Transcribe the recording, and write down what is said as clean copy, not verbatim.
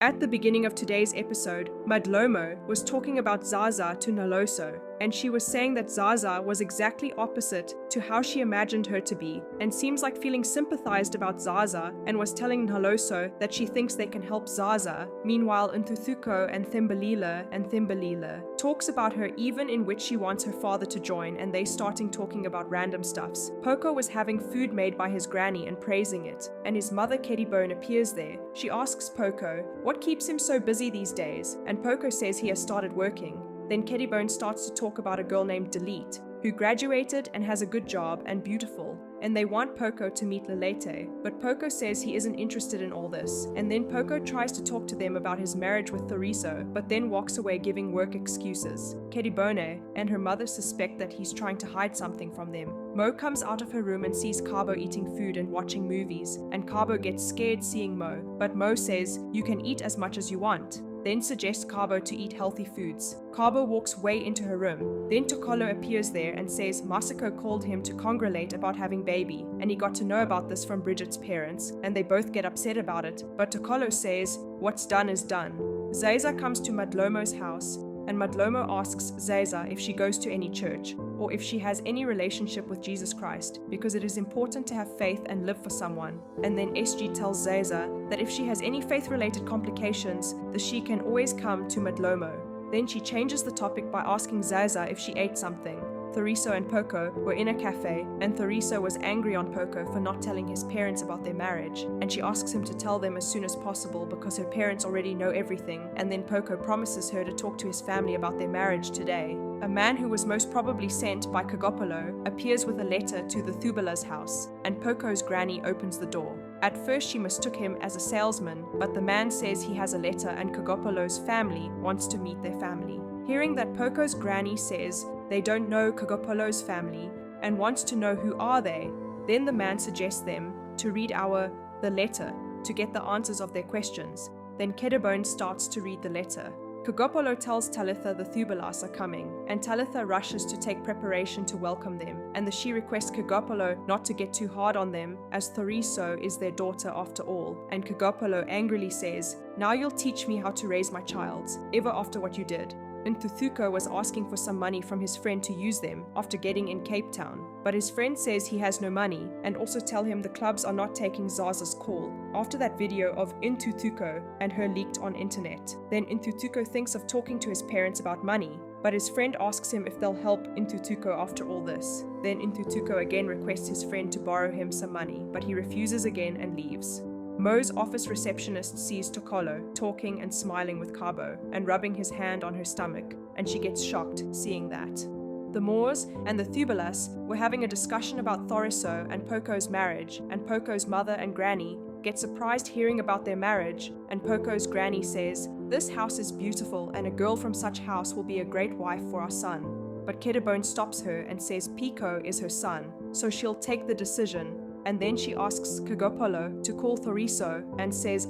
At the beginning of today's episode, Madlomo was talking about Zaza to Naloso, and she was saying that Zaza was exactly opposite to how she imagined her to be, and seems like feeling sympathized about Zaza, and was telling Naloso that she thinks they can help Zaza. Meanwhile, Ntuthuko and Thimbalila talks about her even in which she wants her father to join, and they starting talking about random stuffs. Poco was having food made by his granny and praising it, and his mother Keddybone appears there. She asks Poco what keeps him so busy these days, and Poco says he has started working. Then Keddybone starts to talk about a girl named Delete, who graduated and has a good job and beautiful, and they want Poco to meet Lelete, but Poco says he isn't interested in all this, and then Poco tries to talk to them about his marriage with Thoriso, but then walks away giving work excuses. Keddybone and her mother suspect that he's trying to hide something from them. Mo comes out of her room and sees Cabo eating food and watching movies, and Cabo gets scared seeing Mo, but Mo says, "You can eat as much as you want," then suggests Cabo to eat healthy foods. Cabo walks way into her room. Then Tokolo appears there and says Masako called him to congratulate about having baby, and he got to know about this from Bridget's parents, and they both get upset about it, but Tokolo says, "What's done is done." Zaza comes to Madlomo's house, and Madlomo asks Zaza if she goes to any church, or if she has any relationship with Jesus Christ, because it is important to have faith and live for someone. And then SG tells Zaza that if she has any faith-related complications, that she can always come to Madlomo. Then she changes the topic by asking Zaza if she ate something. Thoriso and Poco were in a cafe, and Thoriso was angry on Poco for not telling his parents about their marriage, and she asks him to tell them as soon as possible because her parents already know everything, and then Poco promises her to talk to his family about their marriage today. A man who was most probably sent by Kagopolo appears with a letter to the Thubala's house, and Poco's granny opens the door. At first she mistook him as a salesman, but the man says he has a letter and Kagopolo's family wants to meet their family. Hearing that Poco's granny says they don't know Kagopolo's family and wants to know who are they, then the man suggests them to read the letter to get the answers of their questions. Then Keddybone starts to read the letter. Kagopolo tells Talitha the Thubalas are coming, and Talitha rushes to take preparation to welcome them, and she requests Kagopolo not to get too hard on them, as Thoriso is their daughter after all, and Kagopolo angrily says, "Now you'll teach me how to raise my child, ever after what you did." Ntuthuko was asking for some money from his friend to use them after getting in Cape Town, but his friend says he has no money, and also tell him the clubs are not taking Zaza's call, after that video of Ntuthuko and her leaked on internet. Then Ntuthuko thinks of talking to his parents about money, but his friend asks him if they'll help Ntuthuko after all this. Then Ntuthuko again requests his friend to borrow him some money, but he refuses again and leaves. Mo's office receptionist sees Tokolo talking and smiling with Cabo and rubbing his hand on her stomach, and she gets shocked seeing that. The Moors and the Thubalas were having a discussion about Thoriso and Poco's marriage, and Poco's mother and granny get surprised hearing about their marriage, and Poco's granny says, "This house is beautiful and a girl from such house will be a great wife for our son." But Keddybone stops her and says Pico is her son, so she'll take the decision. And then she asks Kagopolo to call Thoriso and says,